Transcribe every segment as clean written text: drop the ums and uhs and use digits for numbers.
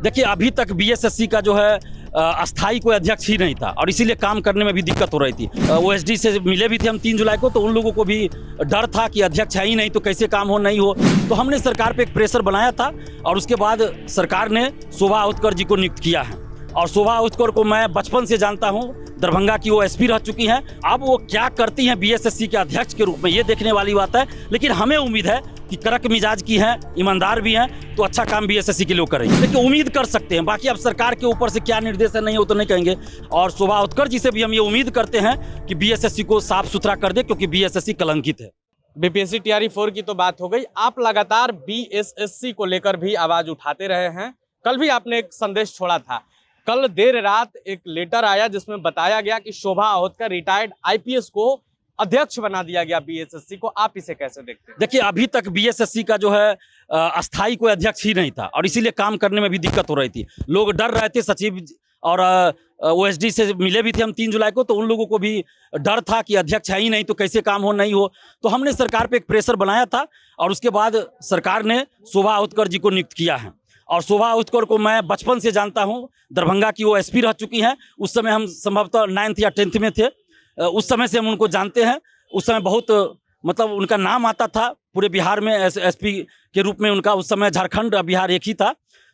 देखिए, अभी तक बीएसएससी का जो है अस्थाई कोई अध्यक्ष ही नहीं था और इसीलिए काम करने में भी दिक्कत हो रही थी। ओएसडी से मिले भी थे हम 3 जुलाई को, तो उन लोगों को भी डर था कि अध्यक्ष है ही नहीं तो कैसे काम हो नहीं हो। तो हमने सरकार पे एक प्रेशर बनाया था और उसके बाद सरकार ने शोभा उत्कर जी को नियुक्त किया है। और शोभा उत्कर को मैं बचपन से जानता हूँ, दरभंगा की वो एसपी रह चुकी हैं। अब वो क्या करती हैं बीएसएससी के अध्यक्ष के रूप में, ये देखने वाली बात है। लेकिन हमें उम्मीद है कि कड़क मिजाज की हैं, ईमानदार भी हैं, तो अच्छा काम बीएसएससी के लिए करेंगे। लेकिन उम्मीद कर सकते हैं, बाकी अब सरकार के ऊपर से क्या निर्देश है नहीं हो तो नहीं कहेंगे। और शोभा उत्कर जी से भी हम ये उम्मीद करते हैं कि बीएसएससी को साफ सुथरा कर दे, क्योंकि बीएसएससी कलंकित है। बीपीएससी टीआरई 4 की तो बात हो गई, आप लगातार बीएसएससी को लेकर भी आवाज उठाते रहे हैं। कल भी आपने एक संदेश छोड़ा था। कल देर रात एक लेटर आया जिसमें बताया गया कि शोभा अहोतकर रिटायर्ड आईपीएस को अध्यक्ष बना दिया गया बीएसएससी को। आप इसे कैसे देखते हैं? देखिए, अभी तक बीएसएससी का जो है अस्थाई कोई अध्यक्ष ही नहीं था और इसीलिए काम करने में भी दिक्कत हो रही थी। लोग डर रहे थे, सचिव और ओएसडी से मिले भी थे हम 3 जुलाई को, तो उन लोगों को भी डर था कि अध्यक्ष है ही नहीं तो कैसे काम हो नहीं हो। तो हमने सरकार पे एक प्रेशर बनाया था और उसके बाद सरकार ने शोभा उत्कर जी को नियुक्त किया है। और शोभा उत्कर को मैं बचपन से जानता हूँ, दरभंगा की वो एसपी रह चुकी हैं। उस समय हम संभवतः 9th या 10th में थे, उस समय से हम उनको जानते हैं। उस समय बहुत मतलब उनका नाम आता था पूरे बिहार में, एसपी के रूप में उनका उस समय झारखंड बिहार एक ही था,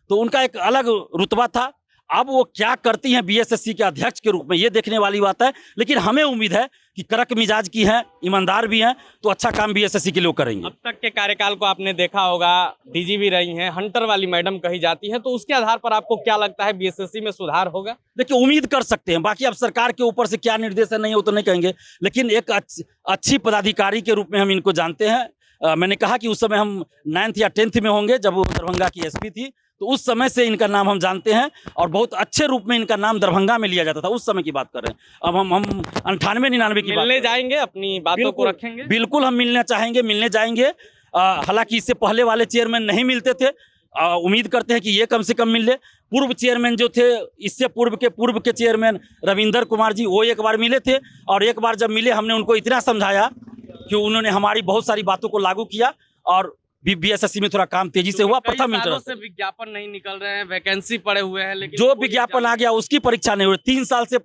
तो उनका एक अलग रुतबा था। अब वो क्या करती हैं बीएसएससी के अध्यक्ष के रूप में, ये देखने वाली बात है। लेकिन हमें उम्मीद है कि कड़क मिजाज की हैं, ईमानदार भी हैं, तो अच्छा काम बीएसएससी के लिए करेंगे। अब तक के कार्यकाल को आपने देखा होगा, डीजी भी रही हैं, हंटर वाली मैडम कही जाती हैं, तो उसके आधार पर आपको क्या लगता है बीएसएससी में सुधार होगा? देखिए, उम्मीद कर सकते हैं, बाकी अब सरकार के ऊपर से क्या निर्देश है नहीं हो तो नहीं कहेंगे। लेकिन एक अच्छी पदाधिकारी के रूप में हम इनको जानते हैं। मैंने कहा कि उस समय हम 9th या 10th में होंगे जब वो दरभंगा की एसपी थी, तो उस समय से इनका नाम हम जानते हैं और बहुत अच्छे रूप में इनका नाम दरभंगा में लिया जाता था। उस समय की बात कर रहे हैं। अब हम 98-99 की मिलने जाएंगे, अपनी बातों को रखेंगे। बिल्कुल हम मिलना चाहेंगे, मिलने जाएंगे। हालांकि इससे पहले वाले चेयरमैन नहीं मिलते थे, उम्मीद करते हैं कि ये कम से कम मिल ले। पूर्व चेयरमैन जो थे, इससे पूर्व के चेयरमैन रविंदर कुमार जी, वो एक बार मिले थे और एक बार जब मिले हमने उनको इतना समझाया कि उन्होंने हमारी बहुत सारी बातों को लागू किया और बीएसएससी में थोड़ा काम तेजी से हुआ। प्रथम इंटर से विज्ञापन नहीं निकल रहे हैं, वैकेंसी पड़े हुए हैं, लेकिन जो विज्ञापन आ गया उसकी परीक्षा नहीं हो रही। 3 साल से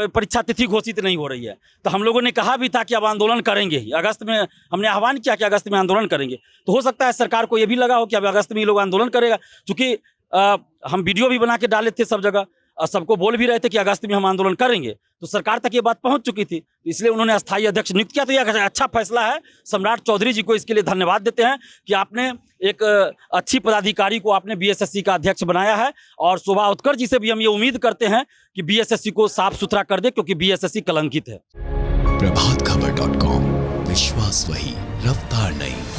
परीक्षा तिथि घोषित नहीं हो रही है। तो हम लोगों ने कहा भी था कि अब आंदोलन करेंगे ही। अगस्त में हमने आह्वान किया कि अगस्त में आंदोलन करेंगे। तो हो सकता है सरकार को ये भी लगा हो कि अब अगस्त में ये लोग आंदोलन करेगा, क्योंकि हम वीडियो भी बना के डाले थे सब जगह और सबको बोल भी रहे थे कि अगस्त में हम आंदोलन करेंगे। तो सरकार तक ये बात पहुंच चुकी थी, तो इसलिए उन्होंने अस्थायी अध्यक्ष नियुक्त किया। तो यह अच्छा फैसला है। सम्राट चौधरी जी को इसके लिए धन्यवाद देते हैं कि आपने एक अच्छी पदाधिकारी को आपने बीएसएससी का अध्यक्ष बनाया है। और शोभा उत्कर जी से भी हम ये उम्मीद करते हैं कि बीएसएससी को साफ सुथरा कर दे, क्योंकि बीएसएससी कलंकित है। प्रभातखबर.com, विश्वास वही, रफ्तार नहीं।